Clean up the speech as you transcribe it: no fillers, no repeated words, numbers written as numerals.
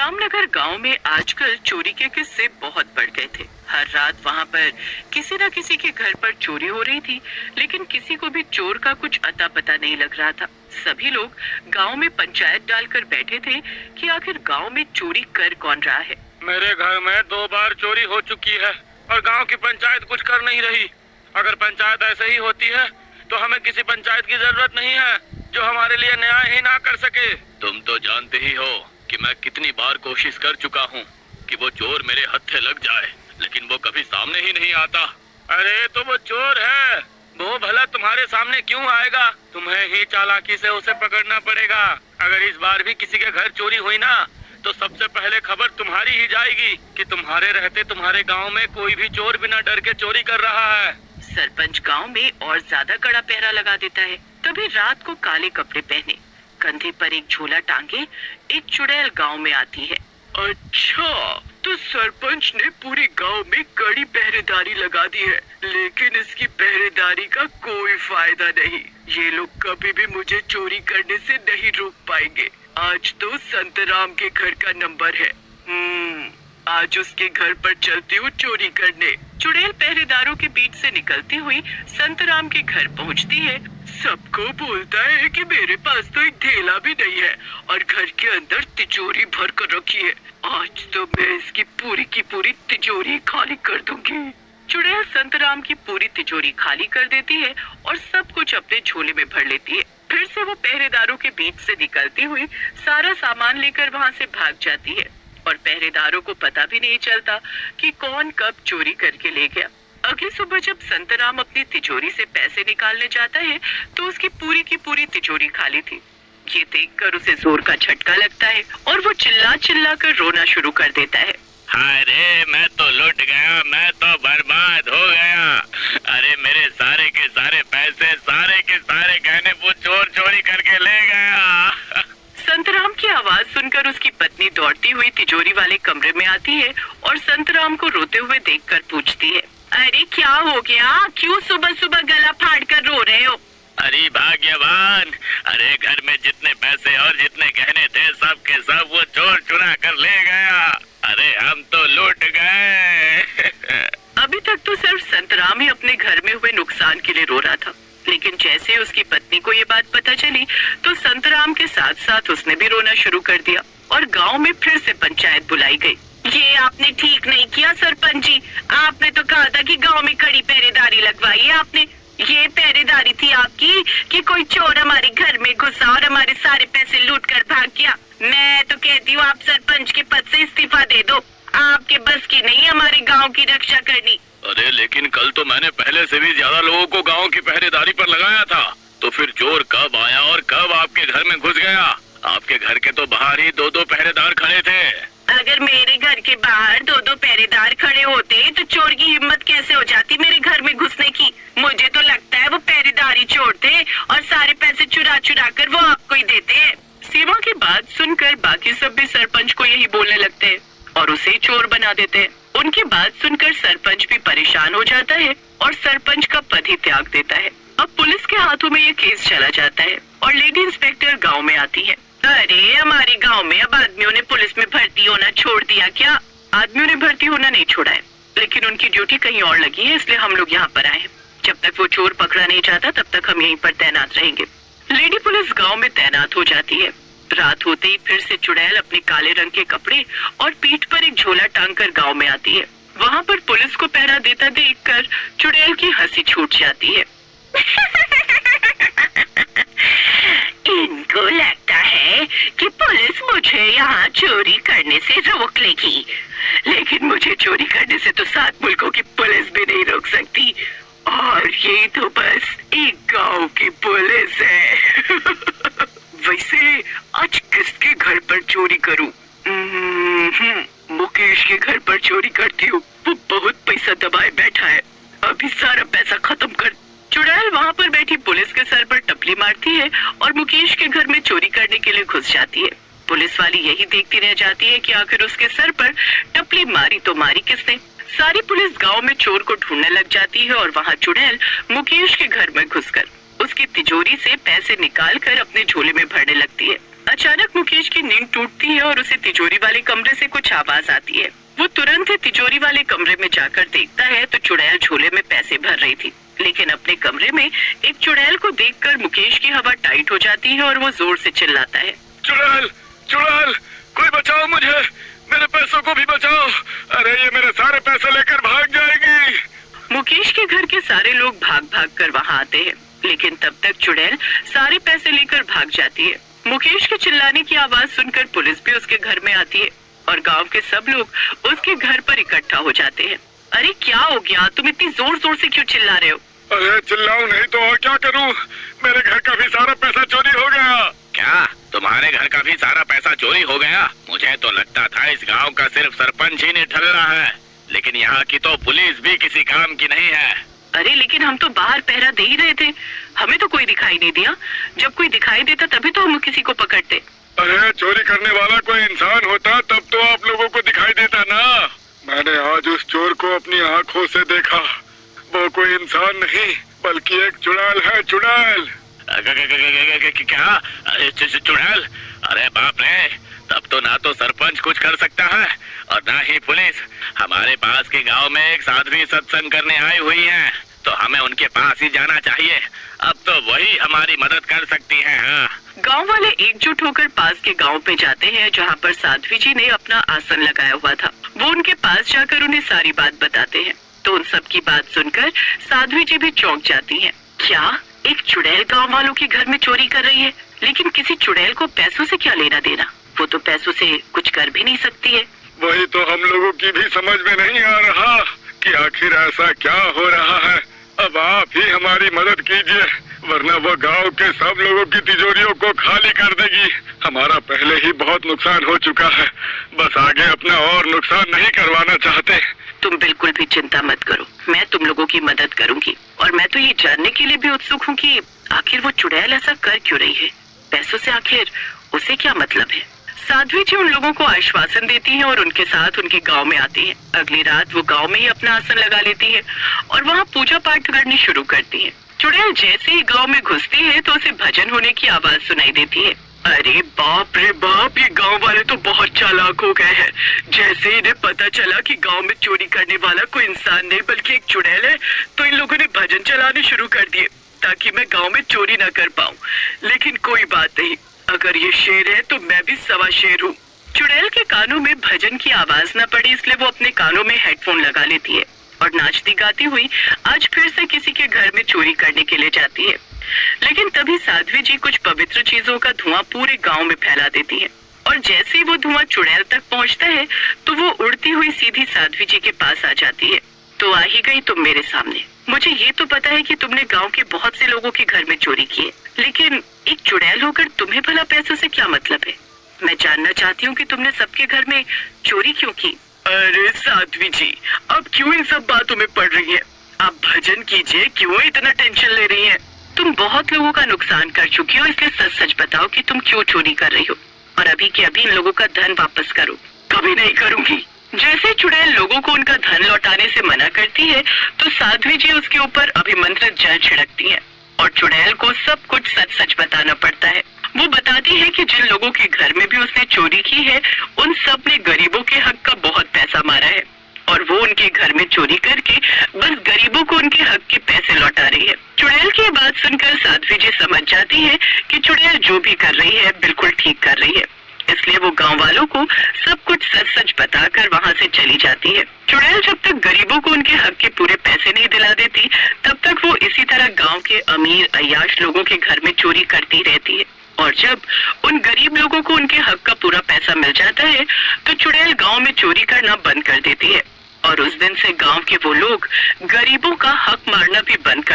रामनगर गांव में आजकल चोरी के किस्से बहुत बढ़ गए थे। हर रात वहां पर किसी न किसी के घर पर चोरी हो रही थी, लेकिन किसी को भी चोर का कुछ अता पता नहीं लग रहा था। सभी लोग गांव में पंचायत डालकर बैठे थे कि आखिर गांव में चोरी कर कौन रहा है। मेरे घर में 2 बार चोरी हो चुकी है और गांव की पंचायत कुछ कर नहीं रही। अगर पंचायत ऐसे ही होती है तो हमें किसी पंचायत की जरूरत नहीं है जो हमारे लिए न्याय ही ना कर सके। तुम तो जानते ही हो कि मैं कितनी बार कोशिश कर चुका हूँ कि वो चोर मेरे हत्थे लग जाए, लेकिन वो कभी सामने ही नहीं आता। अरे तो वो चोर है, वो भला तुम्हारे सामने क्यों आएगा? तुम्हें ही चालाकी से उसे पकड़ना पड़ेगा। अगर इस बार भी किसी के घर चोरी हुई ना तो सबसे पहले खबर तुम्हारी ही जाएगी कि तुम्हारे रहते तुम्हारे गांव में कोई भी चोर बिना डर के चोरी कर रहा है। सरपंच गांव में और ज्यादा कड़ा पहरा लगा देता है। तभी रात को काले कपड़े पहने, कंधे पर एक झोला टांगे एक चुड़ैल गांव में आती है। अच्छा, तो सरपंच ने पूरे गांव में कड़ी पहरेदारी लगा दी है, लेकिन इसकी पहरेदारी का कोई फायदा नहीं। ये लोग कभी भी मुझे चोरी करने से नहीं रोक पाएंगे। आज तो संतराम के घर का नंबर है। आज उसके घर पर चलती हूँ चोरी करने। चुड़ैल पहरेदारों के बीच से निकलती हुई संतराम के घर पहुँचती है। सबको बोलता है कि मेरे पास तो एक ढेला भी नहीं है और घर के अंदर तिजोरी भर कर रखी है। आज तो मैं इसकी पूरी की पूरी तिजोरी खाली कर दूंगी। चुड़ैल संतराम की पूरी तिजोरी खाली कर देती है और सब कुछ अपने झोले में भर लेती है। फिर से वो पहरेदारों के बीच से निकलती हुई सारा सामान लेकर वहाँ से भाग जाती है और पहरेदारों को पता भी नहीं चलता कि कौन कब चोरी करके ले गया। अगली सुबह जब संतराम अपनी तिजोरी से पैसे निकालने जाता है तो उसकी पूरी की पूरी तिजोरी खाली थी। ये देखकर उसे जोर का झटका लगता है और वो चिल्ला चिल्ला कर रोना शुरू कर देता है। अरे मैं तो लुट गया, मैं तो बर्बाद हो गया। अरे मेरे सारे के सारे पैसे, सारे के सारे गहने वो चोर चोरी करके ले गया। संतराम की आवाज सुनकर उसकी पत्नी दौड़ती हुई तिजोरी वाले कमरे में आती है और संतराम को रोते हुए देखकर पूछती है, अरे क्या हो गया? क्यों सुबह सुबह गला फाड़ कर रो रहे हो? अरे भाग्यवान, अरे घर में जितने पैसे और जितने गहने थे सब के सब वो चोर चुरा कर ले गया। अरे हम तो लूट गए। अभी तक तो सिर्फ संतराम ही अपने घर में हुए नुकसान के लिए रो रहा था, लेकिन जैसे उसकी पत्नी को ये बात पता चली तो संतराम के साथ साथ उसने भी रोना शुरू कर दिया और गांव में फिर से पंचायत बुलाई गई। ये आपने ठीक नहीं किया सरपंच जी। आपने तो कहा था कि गांव में कड़ी पहरेदारी लगवाई है आपने। ये पहरेदारी थी आपकी कि कोई चोर हमारे घर में घुसा और हमारे सारे पैसे लूट कर भाग गया। मैं तो कहती हूँ आप सरपंच के पद से इस्तीफा दे दो। आपके बस की नहीं हमारे गांव की रक्षा करनी। अरे लेकिन कल तो मैंने पहले से भी ज्यादा लोगों को गांव की पहरेदारी पर लगाया था, तो फिर चोर कब आया और कब आपके घर में घुस गया? आपके घर के तो बाहर ही 2-2 पहरेदार खड़े थे। अगर मेरे घर के बाहर 2-2 पहरेदार खड़े होते तो चोर की हिम्मत कैसे हो जाती मेरे घर में घुसने की? मुझे तो लगता है वो पहरेदारी चोर थे और सारे पैसे चुरा चुरा कर वो आपको ही देते हैं। सीमा की बात सुनकर बाकी सब भी सरपंच को यही बोलने लगते हैं और उसे चोर बना देते हैं। उनकी बात सुनकर सरपंच भी परेशान हो जाता है और सरपंच का पद ही त्याग देता है। अब पुलिस के हाथों में ये केस चला जाता है और लेडी इंस्पेक्टर गांव में आती है। अरे हमारे गांव में अब आदमियों ने पुलिस में भर्ती होना छोड़ दिया क्या? आदमियों ने भर्ती होना नहीं छोड़ा है, लेकिन उनकी ड्यूटी कहीं और लगी है, इसलिए हम लोग यहाँ पर आए हैं। जब तक वो चोर पकड़ा नहीं जाता तब तक हम यहीं पर तैनात रहेंगे। लेडी पुलिस गाँव में तैनात हो जाती है। रात होते ही फिर से चुड़ैल अपने काले रंग के कपड़े और पीठ पर एक झोला टांग कर गाँव में आती है। वहाँ पर पुलिस को पहरा देता देखकर चुड़ैल की हंसी छूट जाती है। इनको लगता है कि पुलिस मुझे यहाँ चोरी करने से रोक लेगी, लेकिन मुझे चोरी करने से तो 7 मुल्कों की पुलिस भी नहीं रोक सकती, और ये तो बस एक गांव की पुलिस है। वैसे आज किसके घर पर चोरी करूं? मुकेश के घर पर चोरी करती हूँ। वो बहुत पैसा दबाए बैठा है, अभी सारा पैसा खत्म कर। चुड़ैल वहाँ पर बैठी पुलिस के सर पर टपली मारती है और मुकेश के घर में चोरी करने के लिए घुस जाती है। पुलिस वाली यही देखती रह जाती है कि आखिर उसके सर पर टपली मारी तो मारी किसने। सारी पुलिस गांव में चोर को ढूंढने लग जाती है और वहाँ चुड़ैल मुकेश के घर में घुसकर उसकी तिजोरी से पैसे निकाल कर अपने झोले में भरने लगती है। अचानक मुकेश की नींद टूटती है और उसे तिजोरी वाले कमरे से कुछ आवाज आती है। वो तुरंत ही तिजोरी वाले कमरे में जाकर देखता है तो चुड़ैल झोले में पैसे भर रही थी। लेकिन अपने कमरे में एक चुड़ैल को देखकर मुकेश की हवा टाइट हो जाती है और वो जोर से चिल्लाता है, चुड़ैल, चुड़ैल, कोई बचाओ मुझे, मेरे पैसों को भी बचाओ। अरे ये मेरे सारे पैसे लेकर भाग जाएगी। मुकेश के घर के सारे लोग भाग भाग कर वहाँ आते हैं, लेकिन तब तक चुड़ैल सारे पैसे लेकर भाग जाती है। मुकेश के चिल्लाने की आवाज सुनकर पुलिस भी उसके घर में आती है और गांव के सब लोग उसके घर पर इकट्ठा हो जाते हैं। अरे क्या हो गया, तुम इतनी जोर जोर से क्यों चिल्ला रहे हो? अरे चिल्लाऊं नहीं तो और क्या करूं? मेरे घर का भी सारा पैसा चोरी हो गया। क्या तुम्हारे घर का भी सारा पैसा चोरी हो गया? मुझे तो लगता था इस गांव का सिर्फ सरपंच ही निठल्ला है, लेकिन यहाँ की तो पुलिस भी किसी काम की नहीं है। अरे लेकिन हम तो बाहर पहरा दे ही रहे थे, हमें तो कोई दिखाई नहीं दिया। जब कोई दिखाई देता तभी तो हम किसी को पकड़ते। अरे चोरी करने वाला कोई इंसान होता तब तो आप लोगों को दिखाई देता ना। मैंने आज उस चोर को अपनी आंखों से देखा। वो कोई इंसान नहीं बल्कि एक चुड़ैल है। चुड़ैल? क्या चुड़ैल? अरे बाप रे, तब तो ना तो सरपंच कुछ कर सकता है और ना ही पुलिस। हमारे पास के गांव में एक साध्वी सत्संग करने आई हुई है, तो हमें उनके पास ही जाना चाहिए। अब तो वही हमारी मदद कर सकती हैं। हाँ। गांव वाले एकजुट होकर पास के गांव पे जाते हैं जहां पर साध्वी जी ने अपना आसन लगाया हुआ था। वो उनके पास जाकर उन्हें सारी बात बताते हैं। तो उन सब की बात सुनकर साध्वी जी भी चौंक जाती हैं। क्या एक चुड़ैल गांव वालों के घर में चोरी कर रही है? लेकिन किसी चुड़ैल को पैसों से क्या लेना देना? वो तो पैसों से कुछ कर भी नहीं सकती है। वही तो हम लोगों की भी समझ में नहीं आ रहा कि आखिर ऐसा क्या हो रहा है। अब आप ही हमारी मदद कीजिए, वरना वो गांव के सब लोगों की तिजोरियों को खाली कर देगी। हमारा पहले ही बहुत नुकसान हो चुका है, बस आगे अपना और नुकसान नहीं करवाना चाहते। तुम बिल्कुल भी चिंता मत करो, मैं तुम लोगों की मदद करूंगी। और मैं तो ये जानने के लिए भी उत्सुक हूँ कि आखिर वो चुड़ैल ऐसा कर क्यों रही है। पैसों से आखिर उसे क्या मतलब है? साध्वी जी उन लोगों को आश्वासन देती हैं और उनके साथ उनके गांव में आती हैं। अगली रात वो गांव में ही अपना आसन लगा लेती है और वहाँ पूजा पाठ करनी शुरू करती है। चुड़ैल जैसे ही गांव में घुसती है तो उसे भजन होने की आवाज सुनाई देती है। अरे बाप रे बाप, ये गांव वाले तो बहुत चालाक हो गए हैं। जैसे इन्हें पता चला कि गांव में चोरी करने वाला कोई इंसान नहीं बल्कि एक चुड़ैल है, तो इन लोगों ने भजन चलाने शुरू कर दिए ताकि मैं गांव में चोरी न कर पाऊं। लेकिन कोई बात नहीं, अगर ये शेर है तो मैं भी सवा शेर हूँ। चुड़ैल के कानों में भजन की आवाज न पड़ी, इसलिए वो अपने कानों में हेडफोन लगा लेती है और नाचती गाती हुई आज फिर से किसी के घर में चोरी करने के लिए जाती है। लेकिन तभी साध्वी जी कुछ पवित्र चीजों का धुआं पूरे गांव में फैला देती है और जैसे ही वो धुआं चुड़ैल तक पहुंचता है तो वो उड़ती हुई सीधी साध्वी जी के पास आ जाती है। तो आ ही गई तुम मेरे सामने। मुझे ये तो पता है कि तुमने गांव के बहुत से लोगों के घर में चोरी की है, लेकिन एक चुड़ैल होकर तुम्हें भला पैसों से क्या मतलब है? मैं जानना चाहती हूँ कि तुमने सबके घर में चोरी क्यों की। अरे साध्वी जी, अब क्यों इन सब बातों में पड़ रही है? आप भजन कीजिए, क्यों इतना टेंशन ले रही है? तुम बहुत लोगों का नुकसान कर चुकी हो, इसलिए सच सच बताओ कि तुम क्यों चोरी कर रही हो और अभी के अभी इन लोगों का धन वापस करो। कभी नहीं करूंगी। जैसे चुड़ैल लोगों को उनका धन लौटाने से मना करती है तो साध्वी जी उसके ऊपर अभिमंत्रित जल छिड़कती है और चुड़ैल को सब कुछ सच सच बताना पड़ता है। वो बताती है कि जिन लोगों के घर में भी उसने चोरी की है उन सब ने गरीबों के हक का बहुत पैसा मारा है और वो उनके घर में चोरी करके बस गरीबों को उनके हक के पैसे लौटा रही है। चुड़ैल की बात सुनकर साध्वी जी समझ जाती है कि चुड़ैल जो भी कर रही है बिल्कुल ठीक कर रही है, इसलिए वो गांव वालों को सब कुछ सच सच बताकर वहां से चली जाती है। चुड़ैल जब तक गरीबों को उनके हक के पूरे पैसे नहीं दिला देती तब तक वो इसी तरह गांव के अमीर अय्याश लोगों के घर में चोरी करती रहती है और जब उन गरीब लोगों को उनके हक का पूरा पैसा मिल जाता है तो चुड़ैल गांव में चोरी करना बंद कर देती है और उस दिन से गांव के वो लोग गरीबों का हक मारना भी बंद कर